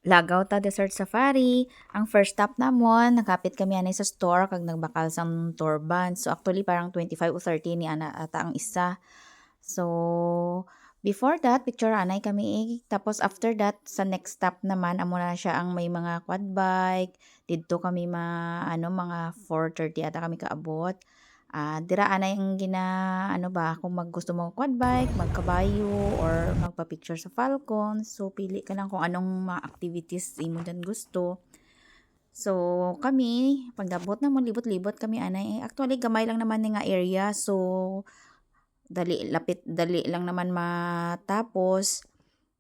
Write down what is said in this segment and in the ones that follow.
Lagaw ta Desert Safari. Ang first stop namon, nakapit kami anay sa store kag nagbakal sang turban. So actually parang 25 o 30 ni ana ata ang isa. So before that, picture anay kami eh. Tapos after that, sa next stop naman, amo na siya ang may mga quad bike. Dito kami mga 4:30 ata kami kaabot. Dira anay ang ano ba, kung gusto mo quad bike, magkabayo, or magpa-picture sa Falcon. So, pili ka lang kung anong mga activities imo dan gusto. So, kami, pagdabot na mo, libot-libot kami anay. Actually, gamay lang naman ni nga area. So, dali lang naman matapos.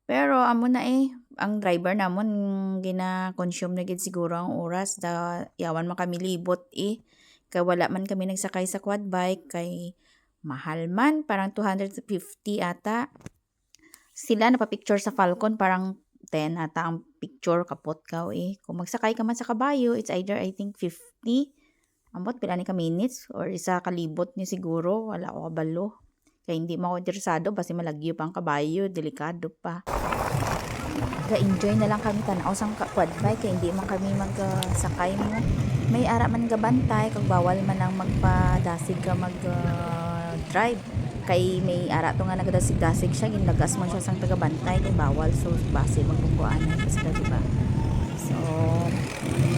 Pero, amo na ang driver namon, gina-consume na gid siguro ang oras. Yawan man kami libot kay wala man kami nagsakay sa quad bike kay mahal man, parang 250 ata. Sila napapicture sa Falcon parang 10 ata ang picture, kapot ka Kung magsakay ka man sa kabayo, it's either I think 50. Ambot pila ni ka minutes or isa kalibot ni siguro, wala ko kabalo. Kaya hindi mo ako interesado basi malagyo pa ang kabayo, delikado pa. Ga-enjoy na lang kami tanaw sang quad bike kay hindi man kami magsakay mo. May ara man gabantay kag bawal man ang magpadasig ka drive. Kay may ara to nga nagadasig-dasig siya, ginlagas man siya sang tagabantay kay bawal, so base magbubuan na sila, diba? So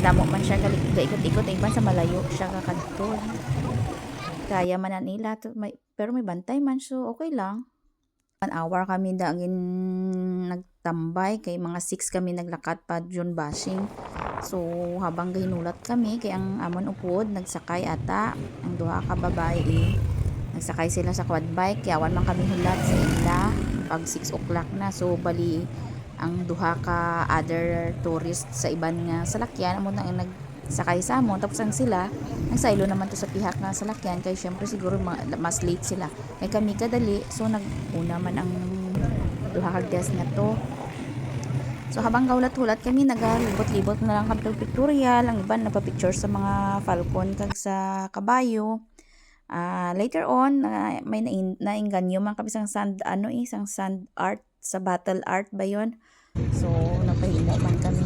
damo man siya ikot-ikot iban sa malayo siya kakadto. Kaya man na nila pero may bantay man, so okay lang. 1 hour kami dagin nagtambay kay mga 6 kami naglakat pa John Bashing. So habang gahinulat kami kay ang amon upod nagsakay ata ang duha ka babae nagsakay sila sa quad bike, yawan man kami hulat sa ila pag 6 o'clock na. So bali ang duha ka other tourist sa iban nga salakyan amo na nagsakay sa amon, tapos ang sila nagsaylo naman to sa pihak nga salakyan kay syempre siguro mas late sila kay kami kadali, so naguna man ang duha ka guest nga to. So habang gaulat-hulat kami nagalibot-libot na lang kami pictorial, ang iban nagpa-picture sa mga Falcon kag sa kabayo. Later on may nainganyo man kami sang sand art, sa battle art ba yon. So napahimo man kami.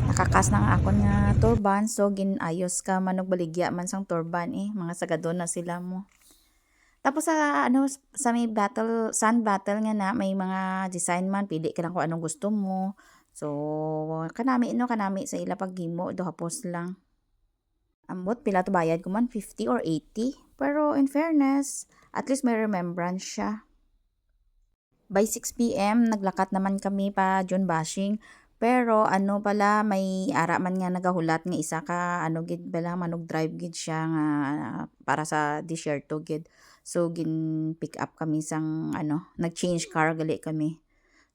Nakakas na nga akon nga turban, so ginayos ka manog baligya man sang turban mga sagadon na sila mo. Tapos sa may sand battle nga na may mga design man, pili ka lang kung anong gusto mo. So kanami sa ila paghimo duhapos lang. Ambot pila to bayad ko man, 50 or 80. Pero in fairness, at least may remembrance siya. By 6 PM naglakat naman kami pa John Bashing. Pero pala may ara man nga nagahulat nga isa ka gid bala manog drive gid siya nga para sa desierto gid. So gin pick up kami sang nag-change car gali kami.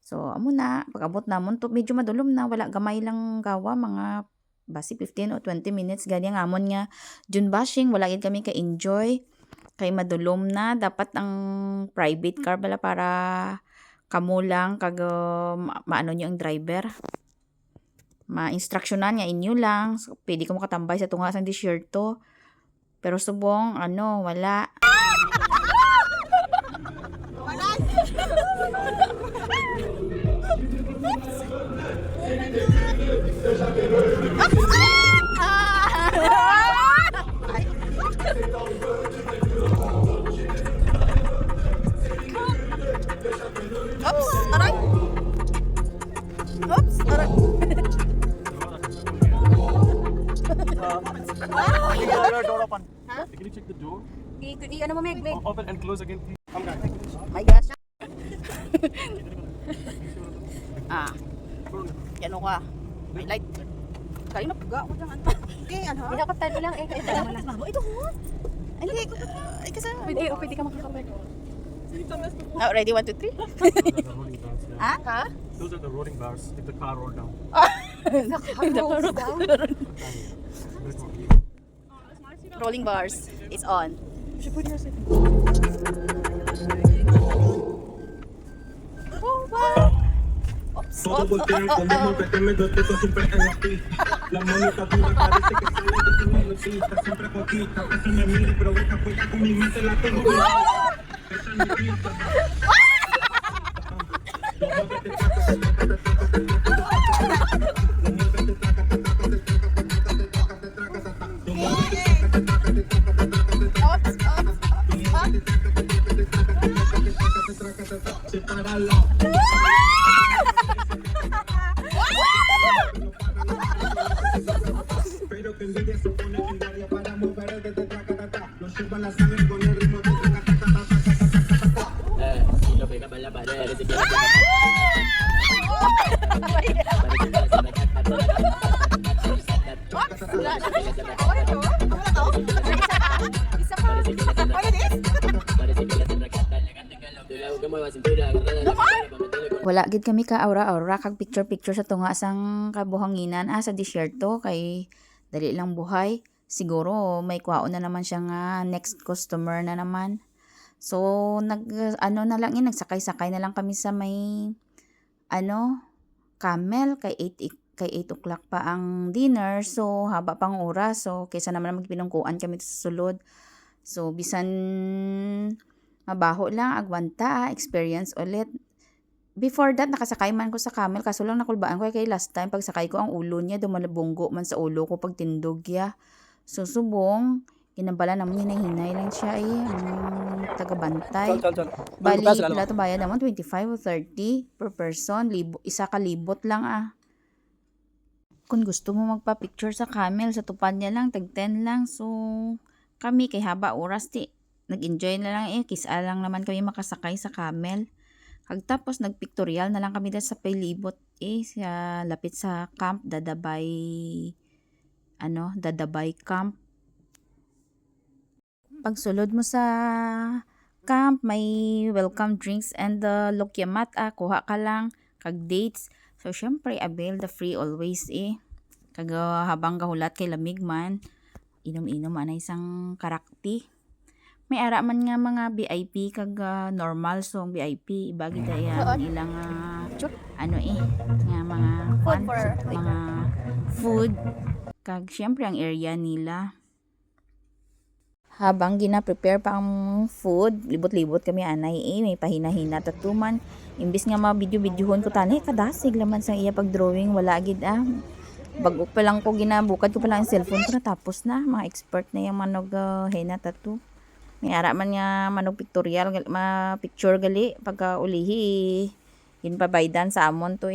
So amo na pag-abot namon to medyo madulom na, wala gamay lang gawa, mga basi 15 o 20 minutes gani ang amon nga John Bashing, wala gid kami ka-enjoy kay madulom na. Dapat ang private car bala para kamo lang kag maano nyo ang driver, ma-instructionan nga inyo lang, so pwede ka mo katambay sa tunga sang desierto. Pero subong wala. Door open. Huh? Can you check the door? Ano mo, Meg? Open and close again, please. Come back. My gosh. Yan ka. May light. Kayo na puga ako dyan. Okay, Pinakaptan mo lang Ito ho? Hindi. Ay, kasi. Pwede ka makakabay. Ready? 1, 2, 3? Those are the rolling bars if the car rolled down. The car rolls down? Rolling bars is on. Todo voltean cuando no me dos pesos siempre en la pista. La monita dura parece que sale de tu melodista. Siempre conquista, eso me mira y provoca, pues con mi mente la tengo. Esa es mi pista. Pero que envidia se pone legendaria para mover el desde tracatata. Lo lleva la sangre con el ritmo de Wala gid kami ka aura-aura kag picture-picture sa tunga sang kabuhanginan sa disyerto kay dali lang buhay. Siguro may kwaon na naman siya nga next customer na naman. So nagsakay-sakay na lang kami sa may camel kay 8 o'clock pa ang dinner. So haba pang oras. So kaysa naman magpinungkuan kami sa sulod. So bisan mabaho lang agwanta experience ulit. Before that, nakasakay man ko sa camel, kaso lang nakulbaan ko kay last time, pagsakay ko ang ulo niya, dumalabunggo man sa ulo ko pag tindog ya. So, subong, kinabala naman niya, nahinay lang siya ang tagabantay. Bali, pila ito bayad naman, 25 o 30 per person, isa ka libot lang Kung gusto mo magpa-picture sa camel, sa tupad niya lang, tag 10 lang. So, kami kay haba oras, nag-enjoy na lang kisa lang naman kami makasakay sa camel. Tapos nagpictorial na lang kami dahil sa Paylibot sa lapit sa camp Dadabay camp. Pagsulod mo sa camp may welcome drinks and lokyamat kuha ka lang kag dates. So syempre avail the free always kag habang gahulat kay lamig man inom-inom anay isang karakti. May ara man nga mga VIP kag normal, so ang VIP ibagi dayan ilang nga mga mga food kag syempre ang area nila. Habang gina-prepare pa ang food, libot-libot kami anay may pahina-hina tatuman. Imbis nga ma-video-videohon ko tani kadasig laman sa iya pag-drawing wala gid Bago pa lang ko ginabukad ko pa lang ang cellphone ko natapos na. Mga expert na yung manog henna tattoo. May ara man nga manog pictorial, picture gali pagka ulihi. Ginpabaydan sa amon to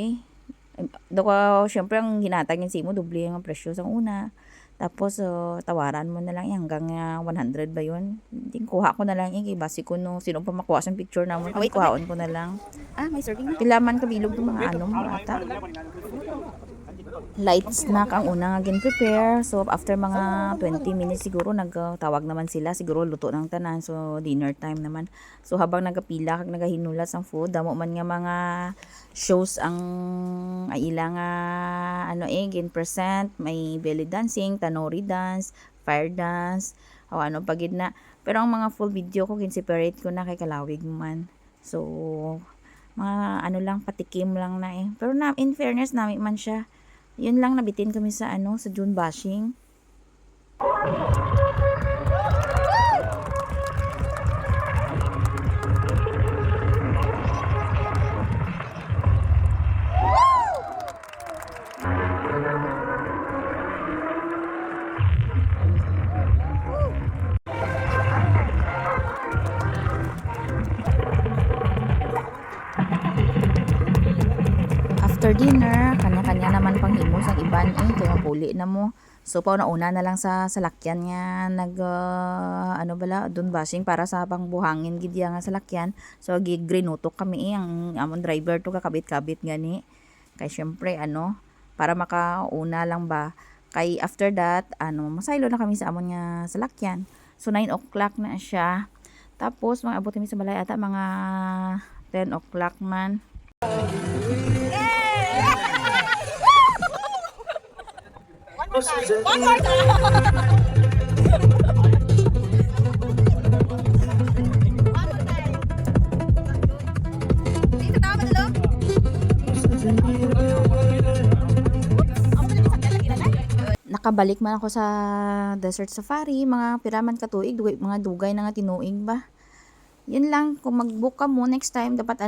Doko syempre ang hinatag yung simo doble ang presyo sa una. Tapos tawaran mo na lang hanggang 100 ba yun. Kuha ko na lang kay base ko no sino pa makuha sa picture namon. Kuhaon ko na lang. May serving. Pilaman kabilog ng mga ata. Light snack ang una nga gin-prepare. So, after mga 20 minutes siguro, nagtawag naman sila. Siguro, luto ng tanan. So, dinner time naman. So, habang nagapila, kag nagahinulat ang food, damo man nga mga shows ang ilang gin-present. May belly dancing, tanori dance, fire dance, o ano pagid na. Pero ang mga full video ko, gin-separate ko na kay kalawig man. So, mga lang, patikim lang na Pero in fairness, namin man siya. Yun lang nabitin kami sa sa June bashing. After dinner, kanya-kanya naman panghimos ang iban kaya mapuli na mo. So pauna na lang sa salakyan nga dun bashing para sa pangbuhangin gid nga salakyan. So gigrinutok kami ang amon driver to kakabit-kabit gani. Kay syempre para makauna lang ba. Kay after that masaylo na kami sa amon nga salakyan. So 9 o'clock na siya. Tapos abot kami sa balay ata mga 10 o'clock man. One more time. Dito tama na lo. Nakabalik man ako sa desert safari, mga piraman katuig, mga dugay na nga tinuig ba. Yun lang, kung mag-book ka mo next time, dapat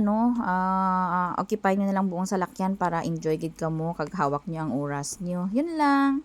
occupy nyo na lang buong salakyan para enjoy gid ka mo, kag hawak nyo ang oras nyo. Yun lang.